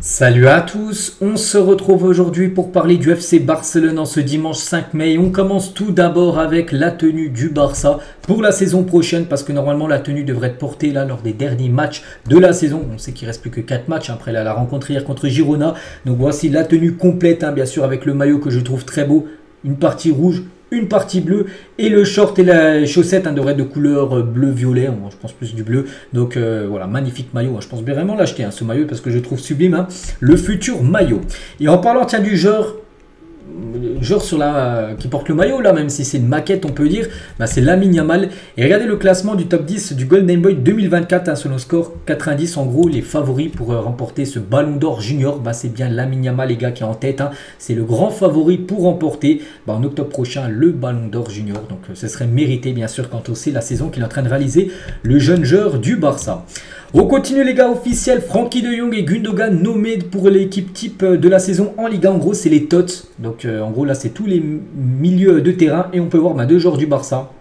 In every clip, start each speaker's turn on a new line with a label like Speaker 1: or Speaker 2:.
Speaker 1: Salut à tous, on se retrouve aujourd'hui pour parler du FC Barcelone en ce dimanche 5 mai. On commence tout d'abord avec la tenue du Barça pour la saison prochaine parce que normalement la tenue devrait être portée là lors des derniers matchs de la saison. On sait qu'il reste plus que 4 matchs après la rencontre hier contre Girona. Donc voici la tenue complète, bien sûr avec le maillot que je trouve très beau, une partie rouge, une partie bleue et le short et la chaussette devraient être de couleur bleu-violet, je pense plus du bleu. Donc voilà, magnifique maillot, je pense vraiment l'acheter ce maillot parce que je trouve sublime le futur maillot. Et en parlant du genre qui porte le maillot là, même si c'est une maquette on peut dire, c'est Lamine Yamal. Et regardez le classement du top 10 du Golden Boy 2024 selon score 90. En gros les favoris pour remporter ce ballon d'or junior, c'est bien Lamine Yamal les gars qui est en tête, c'est le grand favori pour remporter en octobre prochain le ballon d'or junior. Donc ce serait mérité bien sûr quand on sait la saison qu'il est en train de réaliser le jeune joueur du Barça. On continue les gars, officiels, Frenkie de Jong et Gundogan nommés pour l'équipe type de la saison en Liga. En gros c'est les TOTS, donc en gros là c'est tous les milieux de terrain et on peut voir deux joueurs du Barça.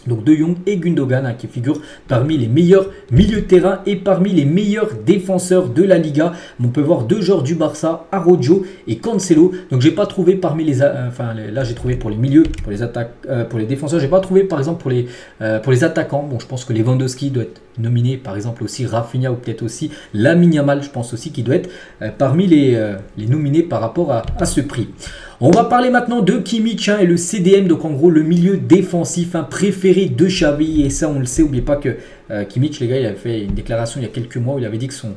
Speaker 1: Donc De Jong et Gundogan qui figurent parmi les meilleurs milieux de terrain et parmi les meilleurs défenseurs de la Liga. On peut voir deux joueurs du Barça, Araujo et Cancelo. Donc j'ai pas trouvé parmi les là j'ai trouvé pour les milieux, pour les attaques, pour les défenseurs. J'ai pas trouvé par exemple pour les attaquants. Bon, je pense que Lewandowski doit être nominé, par exemple aussi Rafinha ou peut-être aussi Lamine Yamal. Je pense aussi qu'il doit être parmi les nominés par rapport à ce prix. On va parler maintenant de Kimmich et le CDM, donc en gros le milieu défensif préféré de Xavi. Et ça on le sait, n'oubliez pas que Kimmich les gars il avait fait une déclaration il y a quelques mois où il avait dit que son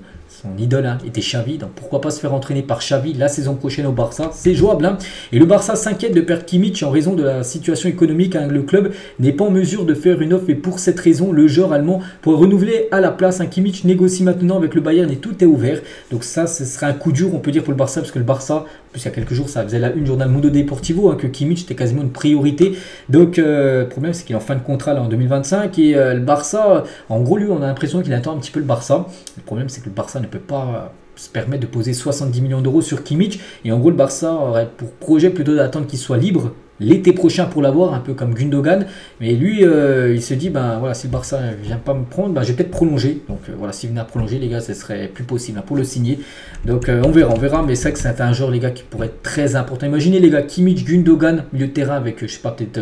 Speaker 1: idole était Xavi, donc pourquoi pas se faire entraîner par Xavi la saison prochaine au Barça, c'est jouable. Et le Barça s'inquiète de perdre Kimmich en raison de la situation économique. Le club n'est pas en mesure de faire une offre et pour cette raison le joueur allemand pourrait renouveler à la place. Kimmich négocie maintenant avec le Bayern et tout est ouvert. Donc ça ce serait un coup dur on peut dire pour le Barça, parce que le Barça, en plus il y a quelques jours ça faisait la une journal Mundo Deportivo que Kimmich était quasiment une priorité. Donc le problème c'est qu'il est en fin de contrat là en 2025 et le Barça, en gros lui on a l'impression qu'il attend un petit peu le Barça. Le problème c'est que le Barça ne peut pas se permettre de poser 70 millions d'euros sur Kimmich et en gros le Barça aurait pour projet plutôt d'attendre qu'il soit libre l'été prochain pour l'avoir, un peu comme Gundogan. Mais lui il se dit voilà, si le Barça ne vient pas me prendre, je vais peut-être prolonger. Donc voilà, s'il venait à prolonger les gars ce serait plus possible pour le signer. Donc on verra, mais c'est vrai que c'est un joueur les gars qui pourrait être très important. Imaginez les gars, Kimmich, Gundogan, milieu de terrain avec je sais pas peut-être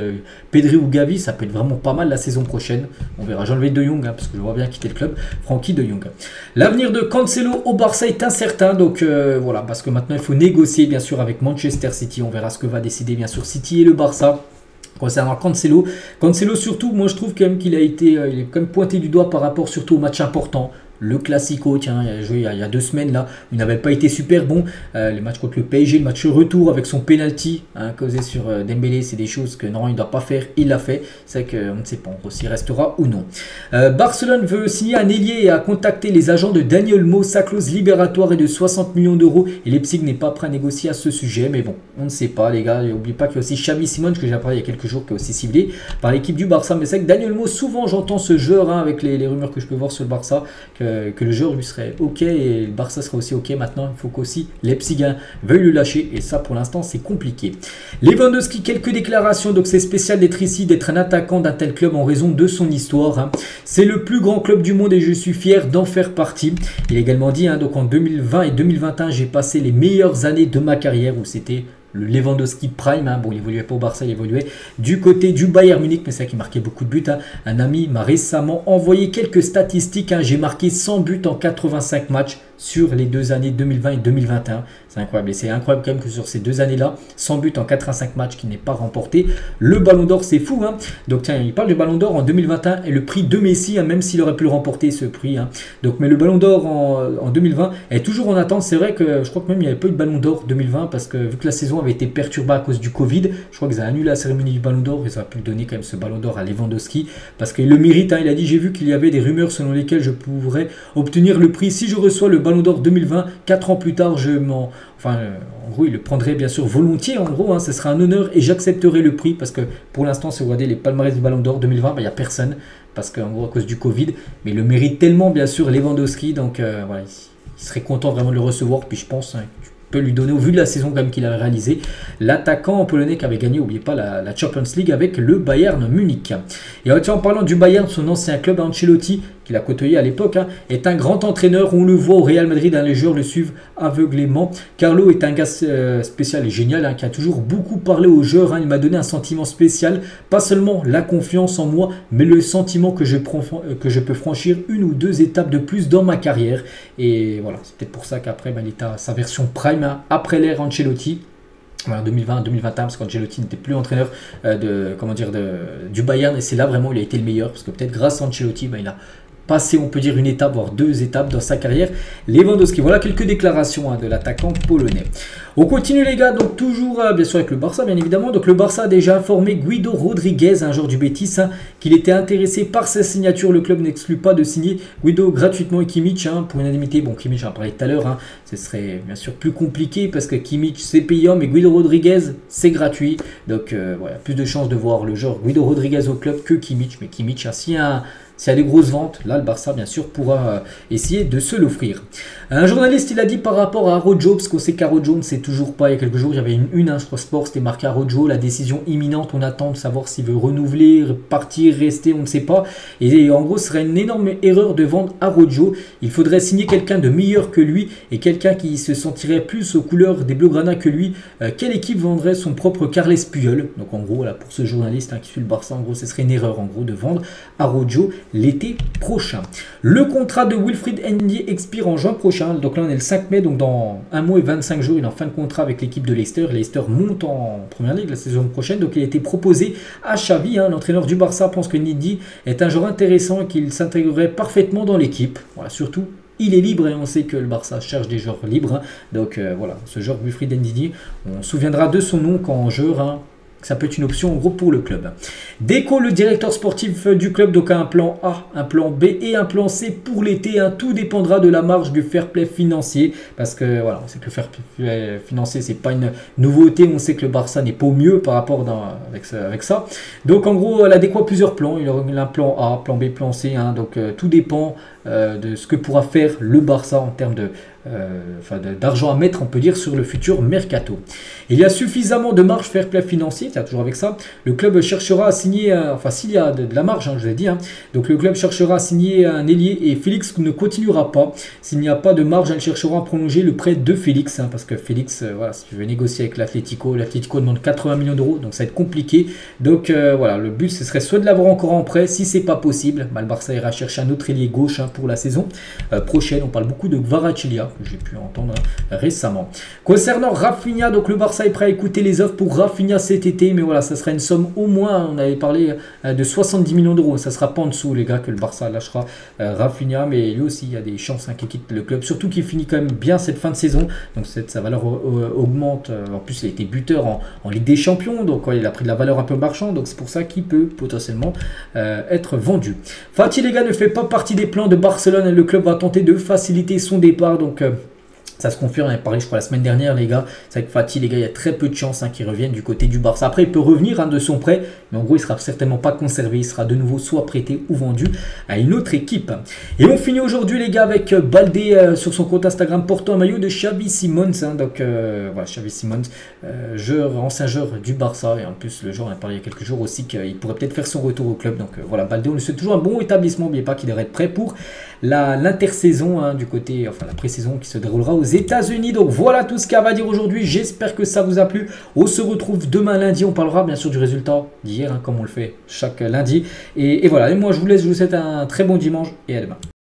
Speaker 1: Pedri ou Gavi, ça peut être vraiment pas mal la saison prochaine. On verra. J'ai enlevé De Jong parce que je vois bien quitter le club. Frenkie de Jong. L'avenir de Cancelo au Barça est incertain, donc voilà, parce que maintenant il faut négocier bien sûr avec Manchester City. On verra ce que va décider bien sûr City et le Barça. Concernant Cancelo surtout, moi je trouve quand même qu'il a été il est quand même pointé du doigt par rapport surtout aux matchs importants. Le Classico, tiens, il a joué il y a 2 semaines là, où il n'avait pas été super bon. Les matchs contre le PSG, le match retour avec son penalty causé sur Dembélé, c'est des choses que normalement il ne doit pas faire, il l'a fait. C'est vrai qu'on ne sait pas encore s'il restera ou non. Barcelone veut signer un ailier et a contacté les agents de Daniel Olmo. Sa clause libératoire est de 60 millions d'euros et Leipzig n'est pas prêt à négocier à ce sujet. Mais bon, on ne sait pas les gars. N'oubliez pas qu'il y a aussi Xavi Simons que j'ai parlé il y a quelques jours qui est aussi ciblé par l'équipe du Barça. Mais c'est vrai que Daniel Olmo, souvent j'entends ce joueur avec les rumeurs que je peux voir sur le Barça, que le joueur lui serait ok et le Barça serait aussi ok. Maintenant il faut qu'aussi Leipzig veuille le lâcher et ça pour l'instant c'est compliqué. Lewandowski, quelques déclarations. Donc c'est spécial d'être ici, d'être un attaquant d'un tel club en raison de son histoire. C'est le plus grand club du monde et je suis fier d'en faire partie. Il a également dit donc en 2020 et 2021 j'ai passé les meilleures années de ma carrière, où c'était le Lewandowski Prime. Bon, il évoluait pas au Barça, il évoluait du côté du Bayern Munich, mais c'est vrai qu'il marquait beaucoup de buts. Un ami m'a récemment envoyé quelques statistiques. J'ai marqué 100 buts en 85 matchs sur les 2 années 2020 et 2021. C'est incroyable. Et c'est incroyable quand même que sur ces 2 années-là, 100 buts en 85 matchs qui n'est pas remporté. Le Ballon d'Or, c'est fou. Donc tiens, il parle du Ballon d'Or en 2021 et le prix de Messi, même s'il aurait pu le remporter ce prix. Donc, mais le Ballon d'Or en 2020 est toujours en attente. C'est vrai que je crois que même il n'y avait pas eu de Ballon d'Or 2020 parce que vu que la saison avait été perturbée à cause du Covid, je crois qu'ils ont annulé la cérémonie du Ballon d'Or et ça a pu donner quand même ce Ballon d'Or à Lewandowski parce qu'il le mérite. Il a dit, j'ai vu qu'il y avait des rumeurs selon lesquelles je pourrais obtenir le prix si je reçois le Ballon d'Or 2020. 4 ans plus tard, en gros, il le prendrait bien sûr volontiers. En gros, ce serait un honneur et j'accepterai le prix parce que pour l'instant, si vous regardez les palmarès du Ballon d'Or 2020, il n'y a personne parce qu'en gros, à cause du Covid. Mais il le mérite tellement, bien sûr, Lewandowski. Donc voilà, il serait content vraiment de le recevoir. Puis je pense peut lui donner, au vu de la saison quand même qu'il a réalisé, l'attaquant polonais qui avait gagné, n'oubliez pas, la Champions League avec le Bayern Munich. Et en parlant du Bayern, son ancien club, Ancelotti, qu'il a côtoyé à l'époque, est un grand entraîneur. On le voit au Real Madrid, les joueurs le suivent aveuglément. Carlo est un gars spécial et génial, qui a toujours beaucoup parlé aux joueurs. Il m'a donné un sentiment spécial, pas seulement la confiance en moi, mais le sentiment que je peux franchir une ou deux étapes de plus dans ma carrière. Et voilà, c'est peut-être pour ça qu'après, il est à sa version prime, après l'ère Ancelotti. Voilà, 2020-2021, parce qu'Ancelotti n'était plus entraîneur du Bayern, et c'est là vraiment où il a été le meilleur, parce que peut-être grâce à Ancelotti, il a passé, on peut dire, une étape, voire deux étapes dans sa carrière. Lewandowski, voilà quelques déclarations de l'attaquant polonais. On continue les gars, donc toujours bien sûr avec le Barça, bien évidemment. Donc le Barça a déjà informé Guido Rodriguez, un joueur du Betis, qu'il était intéressé par sa signature. Le club n'exclut pas de signer Guido gratuitement et Kimmich pour une indemnité. Bon, Kimmich, j'en parlais tout à l'heure, ce serait bien sûr plus compliqué parce que Kimmich c'est payant, mais Guido Rodriguez c'est gratuit. Donc voilà, plus de chances de voir le joueur Guido Rodriguez au club que Kimmich. Mais Kimmich, s'il y a des grosses ventes, là le Barça bien sûr pourra essayer de se l'offrir. Un journaliste il a dit par rapport à Rojo, parce qu'on sait qu'Arojo ne sait toujours pas, il y a quelques jours il y avait une sur Sport, c'était marqué Arojo, la décision imminente, on attend de savoir s'il veut renouveler, partir, rester, on ne sait pas. Et en gros ce serait une énorme erreur de vendre Arojo, il faudrait signer quelqu'un de meilleur que lui et quelqu'un qui se sentirait plus aux couleurs des Blaugrana que lui. Quelle équipe vendrait son propre Carles Puyol? Donc en gros là, pour ce journaliste qui suit le Barça, en gros ce serait une erreur en gros de vendre Arojo l'été prochain. Le contrat de Wilfried Ndidi expire en juin prochain. Donc là on est le 5 mai, donc dans 1 mois et 25 jours il est en fin de contrat avec l'équipe de Leicester. Leicester monte en première ligue la saison prochaine, donc il a été proposé à Xavi. L'entraîneur du Barça pense que Ndidi est un joueur intéressant et qu'il s'intégrerait parfaitement dans l'équipe. Voilà, surtout il est libre et on sait que le Barça cherche des joueurs libres. Donc voilà, ce joueur Wilfried Ndidi, on se souviendra de son nom quand joueur. Ça peut être une option en gros pour le club. Deco, le directeur sportif du club, donc a un plan A, un plan B et un plan C pour l'été. Tout dépendra de la marge du fair play financier. Parce que voilà, on sait que le fair play financier, c'est pas une nouveauté. On sait que le Barça n'est pas au mieux par rapport avec ça. Donc en gros, la Deco a plusieurs plans. Il a un plan A, plan B, plan C. Donc tout dépend de ce que pourra faire le Barça en termes d'argent à mettre, on peut dire, sur le futur mercato. Il y a suffisamment de marge fair play financier, c'est toujours avec ça. Le club cherchera à signer, s'il y a de la marge, je vous ai dit, donc le club cherchera à signer un ailier et Félix ne continuera pas. S'il n'y a pas de marge, elle cherchera à prolonger le prêt de Félix, parce que Félix, voilà, si tu veux négocier avec l'Atlético demande 80 millions d'euros, donc ça va être compliqué. Donc voilà, le but ce serait soit de l'avoir encore en prêt, si c'est pas possible, le Barça ira chercher un autre ailier gauche pour la saison prochaine. On parle beaucoup de Kvaratskhelia, que j'ai pu entendre récemment. Concernant Rafinha, donc le Barça est prêt à écouter les offres pour Rafinha cet été, mais voilà, ça sera une somme au moins, on avait parlé de 70 millions d'euros, ça sera pas en dessous les gars que le Barça lâchera Rafinha, mais lui aussi il y a des chances qu'il quitte le club, surtout qu'il finit quand même bien cette fin de saison, donc sa valeur augmente, en plus il a été buteur en Ligue des Champions, donc il a pris de la valeur un peu marchande, donc c'est pour ça qu'il peut potentiellement être vendu. Fatih les gars ne fait pas partie des plans de Barcelone, et le club va tenter de faciliter son départ, donc ça se confirme, on a parlé je crois la semaine dernière les gars, c'est vrai que Fatih les gars il y a très peu de chances qu'il revienne du côté du Barça. Après il peut revenir de son prêt, mais en gros il sera certainement pas conservé, il sera de nouveau soit prêté ou vendu à une autre équipe. Et on finit aujourd'hui les gars avec Baldé sur son compte Instagram portant un maillot de Xavi Simons, donc voilà, Xavi Simons, ancien joueur du Barça, et en plus le joueur on a parlé il y a quelques jours aussi qu'il pourrait peut-être faire son retour au club, donc voilà, Baldé on lui souhaite toujours un bon établissement, n'oubliez pas qu'il devrait être prêt pour l'intersaison du côté, la pré-saison qui se déroulera aux États-Unis. Donc voilà tout ce qu'il y a à dire aujourd'hui. J'espère que ça vous a plu. On se retrouve demain lundi. On parlera bien sûr du résultat d'hier, comme on le fait chaque lundi. Et voilà. Et moi je vous laisse. Je vous souhaite un très bon dimanche et à demain.